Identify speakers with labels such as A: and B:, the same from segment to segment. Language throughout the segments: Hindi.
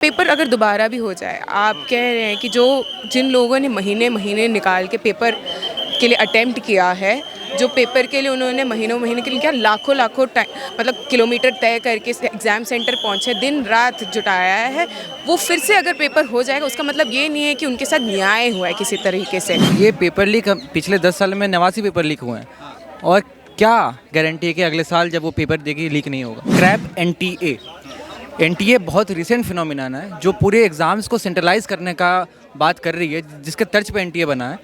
A: पेपर अगर दोबारा भी हो जाए, आप कह रहे हैं कि जो जिन लोगों ने महीने महीने निकाल के पेपर के लिए अटेम्प्ट किया है, जो पेपर के लिए उन्होंने महीनों महीने के लिए क्या लाखों लाखों टाइम मतलब किलोमीटर तय करके एग्ज़ाम सेंटर पहुँचे, दिन रात जुटाया है, वो फिर से अगर पेपर हो जाएगा उसका मतलब ये नहीं है कि उनके साथ न्याय हुआ है किसी तरीके से।
B: ये पेपर लीक पिछले 10 साल में 89 पेपर लीक हुए हैं और क्या गारंटी है कि अगले साल जब वो पेपर देगी लीक नहीं होगा। क्रैप एनटीए बहुत रिसेंट फिनोमिना है जो पूरे एग्ज़ाम्स को सेंट्रलाइज करने का बात कर रही है, जिसके तर्ज पे एनटीए बना है।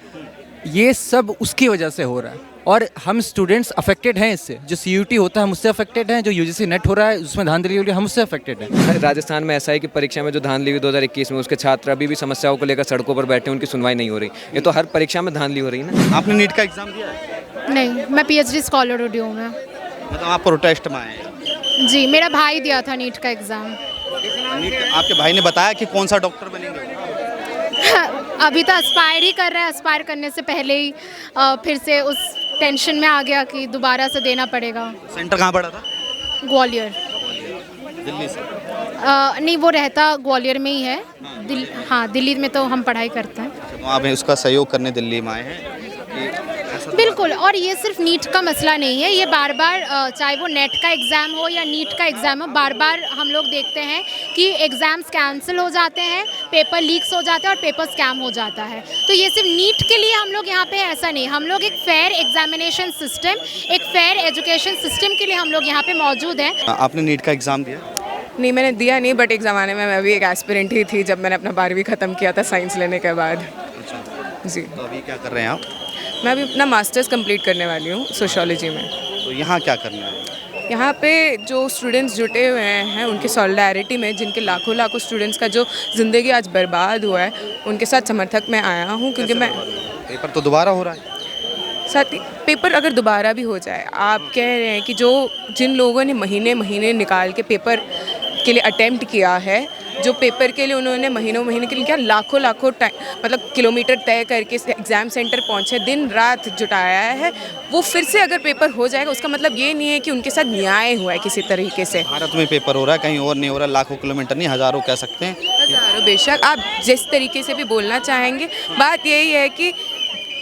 B: ये सब उसकी वजह से हो रहा है और हम स्टूडेंट्स अफेक्टेड हैं इससे। जो सीयूटी होता है हम उससे अफेक्टेड हैं, जो यूजीसी नेट हो रहा है उसमें धांधली हो रही है हम उससे अफेक्टेड हैं।
C: राजस्थान में ऐसा है कि परीक्षा में जो धांधली हुई 2021 में, उसके छात्र अभी भी समस्याओं को लेकर सड़कों पर बैठे, उनकी सुनवाई नहीं हो रही। ये तो हर परीक्षा में धांधली हो रही है ना।
D: आपने नीट का एग्जाम दिया है?
E: नहीं, मैं पीएचडी स्कॉलर हूँ ड्यू में।
D: मतलब आप प्रोटेस्ट में आए हैं?
E: जी, मेरा भाई दिया था नीट का एग्ज़ाम।
D: नीट आपके भाई ने बताया कि कौन सा डॉक्टर बनेंगे?
E: अभी तो एस्पायर ही कर रहा है, एस्पायर करने से पहले ही फिर से उस टेंशन में आ गया कि दोबारा से देना पड़ेगा।
D: सेंटर कहाँ पड़ा था?
E: ग्वालियर।
D: दिल्ली से?
E: नहीं, वो रहता ग्वालियर में ही है। हाँ, दिल्ली में तो हम पढ़ाई करते हैं।
D: तो आप उसका सहयोग करने दिल्ली में आए हैं कि
E: बिल्कुल। और ये सिर्फ नीट का मसला नहीं है, ये बार बार चाहे वो नेट का एग्ज़ाम हो या नीट का एग्ज़ाम हो, बार बार हम लोग देखते हैं कि एग्ज़ाम्स कैंसिल हो जाते हैं, पेपर लीक्स हो जाते हैं और पेपर स्कैम हो जाता है। तो ये सिर्फ नीट के लिए हम लोग यहाँ पे ऐसा नहीं, हम लोग एक फेयर एग्जामिनेशन सिस्टम, एक फेयर एजुकेशन सिस्टम के लिए हम लोग यहाँ पे मौजूद हैं।
D: आपने नीट का एग्जाम दिया?
A: नहीं, मैंने दिया नहीं, बट एक ज़माने में मैं भी एक एस्पिरेंट ही थी जब मैंने अपना 12वीं ख़त्म किया था साइंस लेने के बाद। जी,
D: तो अभी क्या कर रहे हैं आप?
A: मैं अभी अपना मास्टर्स कंप्लीट करने वाली हूँ सोशियोलॉजी में।
D: तो यहाँ क्या करना है?
A: यहाँ पे जो स्टूडेंट्स जुटे हुए हैं उनकी सॉलिडारिटी में, जिनके लाखों लाखों स्टूडेंट्स का जो ज़िंदगी आज बर्बाद हुआ है, उनके साथ समर्थक मैं आया हूँ। क्योंकि मैं
D: पेपर तो दोबारा हो रहा है।
A: साथ ही पेपर अगर दोबारा भी हो जाए, आप कह रहे हैं कि जो जिन लोगों ने महीने महीने निकाल के पेपर के लिए अटेम्प्ट किया है, जो पेपर के लिए उन्होंने महीनों महीने के लिए क्या लाखों लाखों टाइम मतलब किलोमीटर तय करके एग्ज़ाम सेंटर पहुँचे, दिन रात जुटाया है, वो फिर से अगर पेपर हो जाएगा उसका मतलब ये नहीं है कि उनके साथ न्याय हुआ है किसी तरीके से।
D: भारत में पेपर हो रहा है, कहीं और नहीं हो रहा। लाखों किलोमीटर नहीं, हज़ारों कह सकते हैं।
A: हज़ारों, बेशक आप जिस तरीके से भी बोलना चाहेंगे, बात यही है कि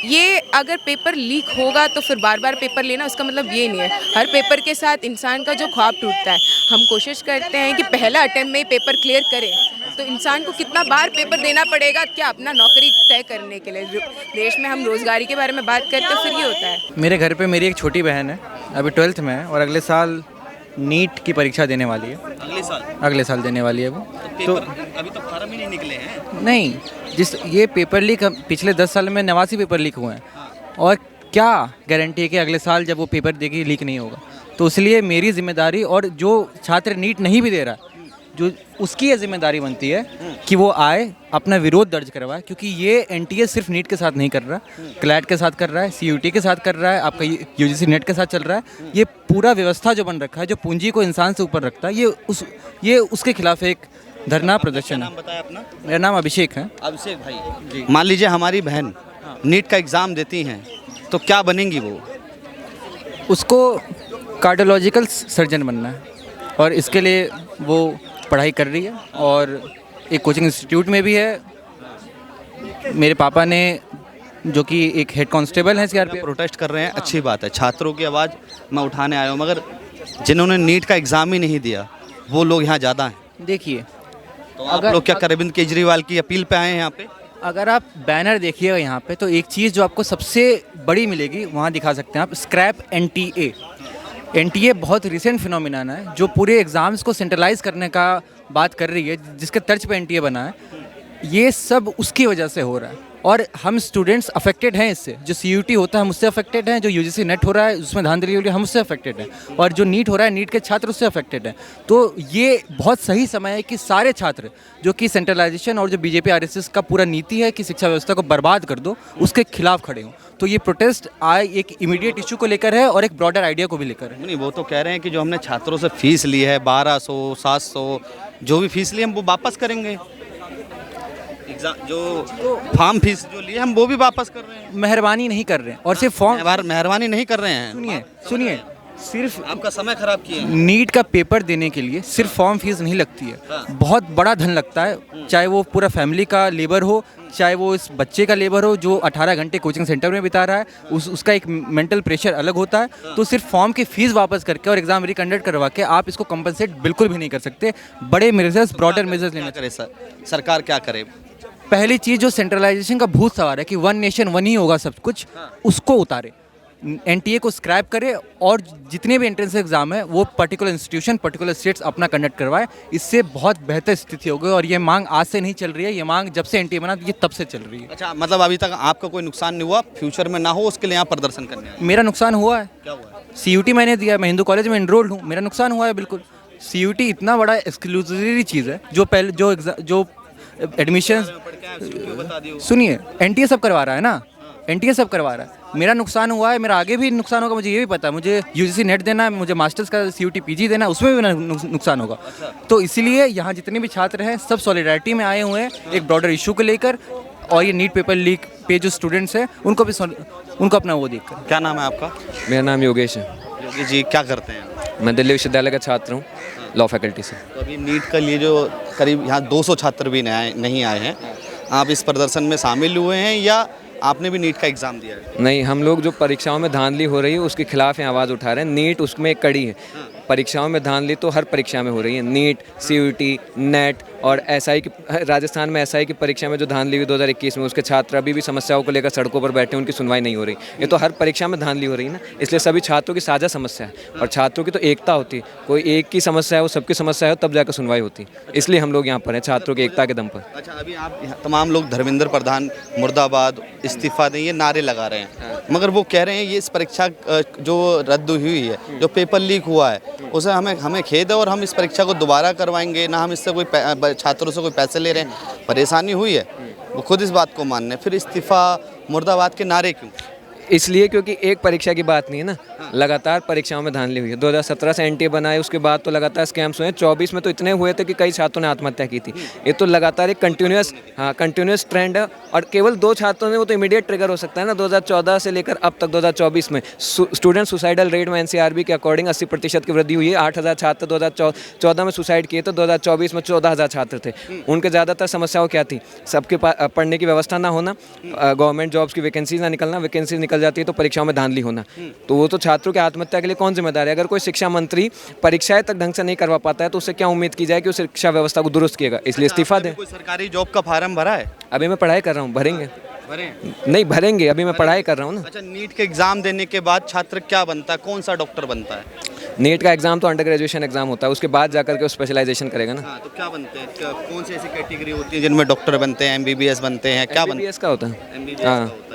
A: ये अगर पेपर लीक होगा तो फिर बार बार पेपर लेना, उसका मतलब ये नहीं है। हर पेपर के साथ इंसान का जो ख्वाब टूटता है, हम कोशिश करते हैं कि पहला अटेम्प्ट में ही पेपर क्लियर करें, तो इंसान को कितना बार पेपर देना पड़ेगा क्या अपना नौकरी तय करने के लिए। देश में हम रोज़गारी के बारे में बात करते हैं, फिर ये होता है।
B: मेरे घर पे मेरी एक छोटी बहन है, अभी 12th में है और अगले साल नीट की परीक्षा देने वाली है। अगले साल देने वाली है वो। तो
D: अभी तो फॉर्म ही नहीं निकले हैं।
B: नहीं, ये पेपर लीक पिछले 10 साल में 89 पेपर लीक हुए हैं और क्या गारंटी है कि अगले साल जब वो पेपर देगी लीक नहीं होगा। तो इसलिए मेरी जिम्मेदारी, और जो छात्र नीट नहीं भी दे रहा, जो उसकी ये जिम्मेदारी बनती है कि वो आए, अपना विरोध दर्ज करवाए, क्योंकि ये एनटीए सिर्फ नीट के साथ नहीं कर रहा, क्लैट के साथ कर रहा है, सीयूटी के साथ कर रहा है, आपका यूजीसी नेट के साथ चल रहा है। ये पूरा व्यवस्था जो बन रखा है, जो पूंजी को इंसान से ऊपर रखता है, ये उसके खिलाफ एक धरना प्रदर्शन है।
D: नाम बताया अपना?
B: मेरा नाम अभिषेक है।
D: अभिषेक भाई जी। मान लीजिए हमारी बहन नीट का एग्ज़ाम देती हैं तो क्या बनेंगी वो?
B: उसको कार्डियोलॉजिकल सर्जन बनना है और इसके लिए वो पढ़ाई कर रही है और एक कोचिंग इंस्टीट्यूट में भी है। मेरे पापा ने, जो कि एक हेड कांस्टेबल हैं सीआरपीएफ,
D: प्रोटेस्ट कर रहे हैं, अच्छी बात है। छात्रों की आवाज़ मैं उठाने आया हूँ, मगर जिन्होंने नीट का एग्ज़ाम ही नहीं दिया वो लोग यहाँ ज़्यादा हैं।
B: देखिए,
D: तो आप लोग क्या अरविंद केजरीवाल की अपील पे आए हैं यहाँ पे?
B: अगर आप बैनर देखिएगा यहाँ पे, तो एक चीज़ जो आपको सबसे बड़ी मिलेगी वहाँ दिखा सकते हैं आप, स्क्रैप एनटीए बहुत रिसेंट फिनोमिना है जो पूरे एग्ज़ाम्स को सेंट्रलाइज करने का बात कर रही है, जिसके तर्ज पे एनटीए बना है। ये सब उसकी वजह से हो रहा है और हम स्टूडेंट्स अफेक्टेड हैं इससे। जो सीयूटी होता है हम उससे अफेक्टेड हैं, जो यूजीसी नेट हो रहा है उसमें धांधली हो रही है हम उससे अफेक्टेड हैं, और जो नीट हो रहा है नीट के छात्र उससे अफेक्टेड हैं। तो ये बहुत सही समय है कि सारे छात्र जो कि सेंट्रलाइजेशन और जो बीजेपी आरएसएस का पूरा नीति है कि शिक्षा व्यवस्था को बर्बाद कर दो, उसके खिलाफ खड़े हों। तो ये प्रोटेस्ट एक इमीडिएट इशू को लेकर है और एक ब्रॉडर आइडिया को भी लेकर है।
D: नहीं, वो तो कह रहे हैं कि जो हमने छात्रों से फीस ली है 1200, 700, जो भी फीस ली हम वो वापस करेंगे। जो फार्म फीस जो लिए हम वो भी वापस कर रहे हैं।
B: मेहरबानी नहीं कर रहे हैं और सिर्फ फॉर्म
D: मेहरबानी नहीं कर रहे हैं।
B: सुनिए, सिर्फ
D: आपका समय खराब किए हैं।
B: नीट का पेपर देने के लिए सिर्फ फॉर्म फीस नहीं लगती है, बहुत बड़ा धन लगता है, चाहे वो पूरा फैमिली का लेबर हो, चाहे वो इस बच्चे का लेबर हो जो 18 घंटे कोचिंग सेंटर में बिता रहा है, उसका एक मेंटल प्रेशर अलग होता है। तो सिर्फ फॉर्म की फीस वापस करके और एग्जाम रिकंडक्ट करवा के आप इसको कंपनसेट बिल्कुल भी नहीं कर सकते। बड़े मेजर्स, ब्रॉडर मेजर्स लेना
D: क्या करे सर, सरकार क्या करे?
B: पहली चीज़ जो सेंट्रलाइजेशन का भूत सवार है कि वन नेशन वन ही होगा सब कुछ, उसको उतारे, एनटीए को स्क्रैप करे और जितने भी एंट्रेंस एग्जाम है वो पर्टिकुलर इंस्टीट्यूशन, पर्टिकुलर स्टेट्स अपना कंडक्ट करवाए। इससे बहुत बेहतर स्थिति होगी और ये मांग आज से नहीं चल रही है, ये मांग जब से एनटीए बना ये तब से चल रही है।
D: अच्छा, मतलब अभी तक आपका कोई नुकसान नहीं हुआ, फ्यूचर में ना हो उसके लिए यहाँ प्रदर्शन करने आए?
B: मेरा नुकसान हुआ है।
D: क्या हुआ?
B: सीयूटी मैंने दिया, मैं हिंदू कॉलेज में एनरोल्ड हूँ, मेरा नुकसान हुआ है बिल्कुल। सीयूटी इतना बड़ा एक्सक्लूसिव चीज़ है जो पहले जो एडमिशन, सुनिए, एनटीए सब करवा रहा है ना, एनटीए सब करवा रहा है। मेरा नुकसान हुआ है, मेरा आगे भी नुकसान होगा, मुझे ये भी पता है। मुझे यूजीसी नेट देना है, मुझे मास्टर्स का सीयूटी पीजी देना है, उसमें भी नुकसान होगा। तो इसीलिए यहाँ जितने भी छात्र हैं सब सॉलिडारिटी में आए हुए हैं एक ब्रॉडर इशू को लेकर, और ये नीट पेपर लीक पे जो स्टूडेंट्स हैं उनको भी उनको अपना वो देखकर।
D: क्या नाम है आपका?
C: मेरा नाम योगेश है।
D: योगी जी, क्या करते हैं?
C: मैं दिल्ली विश्वविद्यालय का छात्र हूँ, लॉ फैकल्टी से।
D: तो अभी नीट का लिए जो करीब यहाँ 200 छात्र भी नहीं आए हैं, आप इस प्रदर्शन में शामिल हुए हैं या आपने भी नीट का एग्ज़ाम दिया है?
C: नहीं, हम लोग जो परीक्षाओं में धांधली हो रही है उसके खिलाफ यहाँ आवाज़ उठा रहे हैं। नीट उसमें एक कड़ी है। परीक्षाओं में धांधली तो हर परीक्षा में हो रही है, नीट, सीयूटी, नेट और एसआई की, राजस्थान में एसआई की परीक्षा में जो धांधली हुई 2021 में, उसके छात्र अभी भी समस्याओं को लेकर सड़कों पर बैठे, उनकी सुनवाई नहीं हो रही। ये तो हर परीक्षा में धांधली हो रही है ना, इसलिए सभी छात्रों की साझा समस्या है और छात्रों की तो एकता होती है। कोई एक की समस्या है, वो सबकी समस्या है, तब जाकर सुनवाई होती है। इसलिए हम लोग यहाँ पर हैं, छात्रों की एकता के दम पर।
D: अच्छा, अभी आप तमाम लोग धर्मेंद्र प्रधान मुर्दाबाद, इस्तीफा दें, ये नारे लगा रहे हैं, मगर वो कह रहे हैं ये इस परीक्षा जो रद्द हुई है, जो पेपर लीक हुआ है, उसे हमें खेद है और हम इस परीक्षा को दोबारा करवाएंगे ना, हम इससे कोई छात्रों से कोई पैसे ले रहे हैं, परेशानी हुई है, वो खुद इस बात को मान रहे हैं। फिर इस्तीफा मुर्दाबाद के नारे क्यों?
C: इसलिए क्योंकि एक परीक्षा की बात नहीं है ना, लगातार परीक्षाओं में धांधली हुई है। 2017 से एनटीए बनाए, उसके बाद तो लगातार स्कैम्स हुए हैं। 24 में तो इतने हुए थे कि कई छात्रों ने आत्महत्या की थी। ये तो लगातार एक कंटिन्यूस ट्रेंड है और केवल 2 छात्रों ने, वो तो इमीडिएट ट्रिगर हो सकता है ना। 2014 से लेकर अब तक 2024 में स्टूडेंट सुसाइडल रेट में एनसीआरबी के अकॉर्डिंग 80% की वृद्धि हुई है। 8000 छात्र 2014 में सुसाइड किए तो 2024 में 14000 छात्र थे। उनके ज़्यादातर समस्याओं क्या थी? सबके पास पढ़ने की व्यवस्था ना होना, गवर्नमेंट जॉब्स की वैकेंसीज ना निकलना, वैकेंसी निकल जाती है तो परीक्षाओं में धांधली होना। तो वो तो छात्रों की आत्महत्या के लिए कौन जिम्मेदार है? अगर कोई शिक्षा मंत्री परीक्षाएं तक ढंग से नहीं करवा पाता है तो उससे क्या उम्मीद की जाए कि वो शिक्षा व्यवस्था को दुरुस्त किएगा? इसलिए इस्तीफा दे।
D: कोई सरकारी जॉब का फार्म भरा है?
C: अभी मैं पढ़ाई कर रहा हूँ, भरेंगे
D: भरे?
C: नहीं भरेंगे, अभी मैं पढ़ाई कर रहा हूँ ना।
D: अच्छा, नीट के एग्जाम देने के बाद छात्र क्या बनता है, कौन सा डॉक्टर बनता है?
C: नीट का एग्जाम तो अंडर ग्रेजुएशन एग्जाम होता है, उसके बाद जाकर के वो स्पेशलाइजेशन करेगा ना।
D: हाँ, तो क्या बनते हैं, कौन सी ऐसी कैटेगरी होती है जिनमें डॉक्टर बनते हैं, एमबीबीएस बनते हैं, क्या बनते हैं?
C: MBBS का होता है।
D: MBBS का होता है।